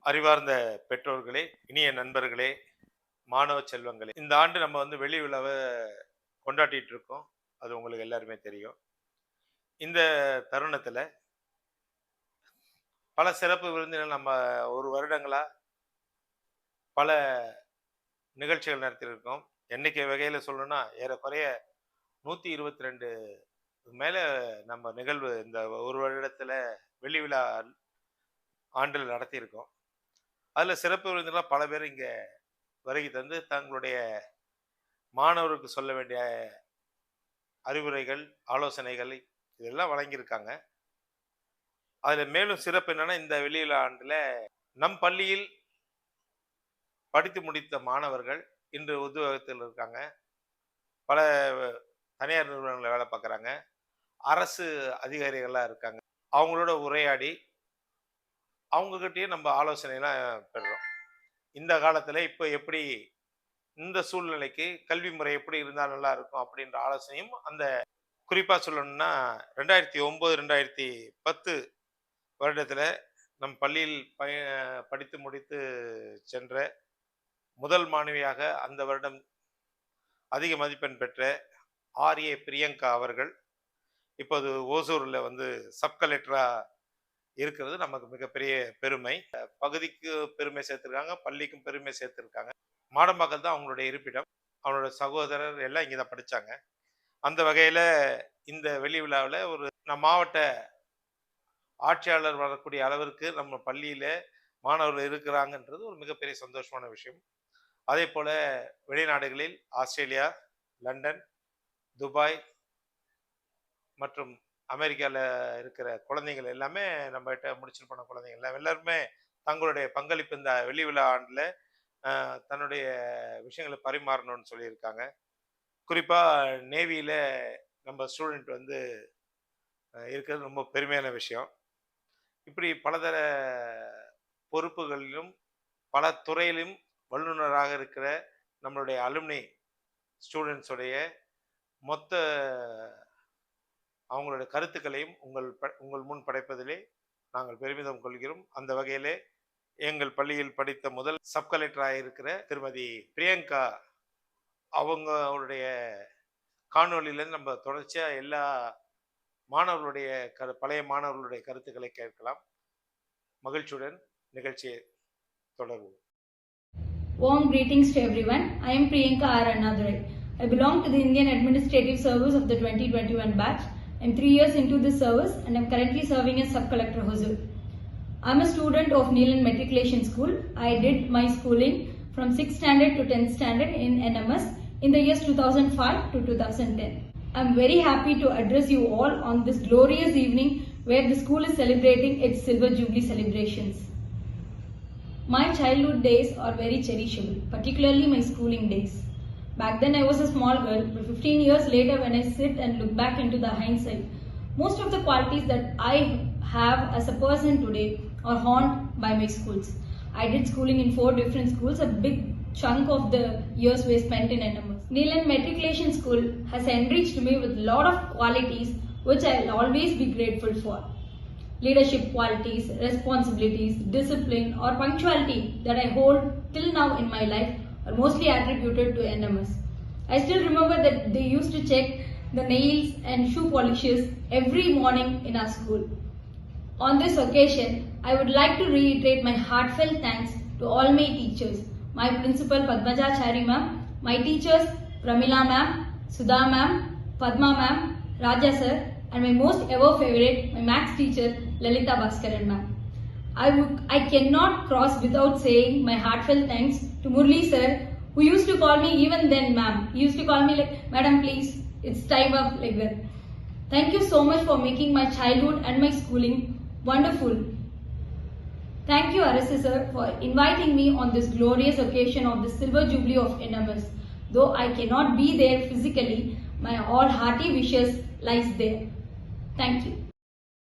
அறிவார்ந்த பெற்றோர்களே, இனிய நண்பர்களே, மாணவ செல்வங்களே, இந்த ஆண்டு நம்ம வெளி விழாவை கொண்டாடிட்டு இருக்கோம். அது உங்களுக்கு எல்லாருமே தெரியும். இந்த தருணத்துல பல சிறப்பு விருந்தினர் நம்ம ஒரு வருடங்களா பல நிகழ்ச்சிகள் நடத்தியிருக்கோம். எண்ணிக்கை வகையில சொல்லணும்னா ஏறக்குறைய 122 மேல நம்ம நிகழ்வு இந்த ஒரு வருடத்துல வெள்ளி விழா ஆண்டில் நடத்தியிருக்கோம். அதுல சிறப்பு விருந்தினர்களா பல பேர் இங்க வருகை தந்து தங்களுடைய மாணவருக்கு சொல்ல வேண்டிய அறிவுரைகள், ஆலோசனைகள் இதெல்லாம் வழங்கியிருக்காங்க. அதுல மேலும் சிறப்பு என்னன்னா, இந்த வெளியில ஆண்டுல நம் பள்ளியில் படித்து முடித்த மாணவர்கள் இன்று உத்தியோகத்தில் இருக்காங்க. பல தனியார் நிறுவனங்களில் வேலை பார்க்குறாங்க. அரசு அதிகாரிகள்லாம் இருக்காங்க. அவங்களோட உரையாடி அவங்ககிட்டயும் நம்ம ஆலோசனைலாம் பெறுறோம். இந்த காலத்துல இப்ப எப்படி இந்த சூழ்நிலைக்கு கல்வி முறை எப்படி இருந்தா நல்லா இருக்கும் அப்படின்ற ஆலோசனையும் அந்த குறிப்பா சொல்லணும்னா 2009, 2010 வருடத்துல நம் பள்ளியில் படித்து முடித்து சென்ற முதல் மாணவியாக அந்த வருடம் அதிக மதிப்பெண் பெற்ற ஆர்ஏ பிரியங்கா அவர்கள் இப்போது ஓசூர்ல சப் கலெக்டரா இருக்கிறது நமக்கு மிகப்பெரிய பெருமை. பகுதிக்கு பெருமை சேர்த்திருக்காங்க, பள்ளிக்கும் பெருமை சேர்த்திருக்காங்க. மாடம்பாக்கம் தான் அவங்களுடைய இருப்பிடம். அவங்களோட சகோதரர் எல்லாம் இங்கதான் படிச்சாங்க. அந்த வகையில இந்த வெள்ளி விழாவில் நம் மாவட்ட ஆட்சியாளர் வரக்கூடிய அளவிற்கு நம்ம பள்ளியில மாணவர்கள் இருக்கிறாங்கன்றது ஒரு மிகப்பெரிய சந்தோஷமான விஷயம். அதே போல வெளிநாடுகளில் ஆஸ்திரேலியா, லண்டன், துபாய் மற்றும் அமெரிக்காவில் இருக்கிற குழந்தைகள் எல்லாமே நம்ம கிட்ட முடிச்சுட்டு போன குழந்தைகள் எல்லாருமே தங்களுடைய பங்களிப்பு இந்த வெள்ளி விழா ஆண்டுல தன்னுடைய விஷயங்களை பரிமாறணும்னு சொல்லியிருக்காங்க. குறிப்பா நேவியில நம்ம ஸ்டூடெண்ட் இருக்கிறது ரொம்ப பெருமையான விஷயம். இப்படி பலதர பொறுப்புகளிலும் பல துறையிலும் வல்லுநராக இருக்கிற நம்மளுடைய அலுமினி ஸ்டூடெண்ட்ஸுடைய மொத்த அவங்களுடைய கருத்துக்களையும் உங்கள் முன் படைப்பதிலே நாங்கள் பெருமிதம் கொள்கிறோம். அந்த வகையிலே எங்கள் பள்ளியில் படித்த முதல் சப் கலெக்டராக இருக்கிற திருமதி பிரியங்கா அவங்களுடைய காணொலியில நம்ம தொடர்ச்சியா எல்லா மாணவர்களுடைய பழைய மாணவர்களுடைய கருத்துக்களை கேட்கலாம். மகிழ்ச்சியுடன் நிகழ்ச்சியை தொடர்வோம். Warm greetings to everyone. I am Priyanka R. Annadurai. I belong to the Indian Administrative Service of the 2021 batch. I am 3 years into this service and I am currently serving as Sub-Collector Hosur. I am a student of Neelan Matriculation School. I did my schooling from 6th standard to 10th standard in NMS in the years 2005 to 2010. I am very happy to address you all on this glorious evening where the school is celebrating its Silver Jubilee celebrations. My childhood days are very cherishable, particularly my schooling days. Back then I was a small girl, but 15 years later when I sit and look back into the hindsight, most of the qualities that I have as a person today are honed by my schools. I did schooling in 4 different schools. A big chunk of the years were spent in NMS. Neelan Matriculation School has enriched me with a lot of qualities which I will always be grateful for. Leadership qualities, responsibilities, discipline or punctuality that I hold till now in my life are mostly attributed to NMS. I still remember that they used to check the nails and shoe polishes every morning in our school. On this occasion, I would like to reiterate my heartfelt thanks to all my teachers, my principal Padmaja Chari ma'am, my teachers Pramila ma'am, Sudha ma'am, Padma ma'am, Raja sir, and my most ever favorite, my maths teacher Lalita Bhaskaran ma'am. I cannot cross without saying my heartfelt thanks to Murli sir, who used to call me even then ma'am. He used to call me like, madam please, it's time up, like that. Thank you so much for making my childhood and my schooling wonderful. Thank you RSS sir for inviting me on this glorious occasion of the Silver Jubilee of NMS. Though I cannot be there physically, my all hearty wishes lies there. Thank you.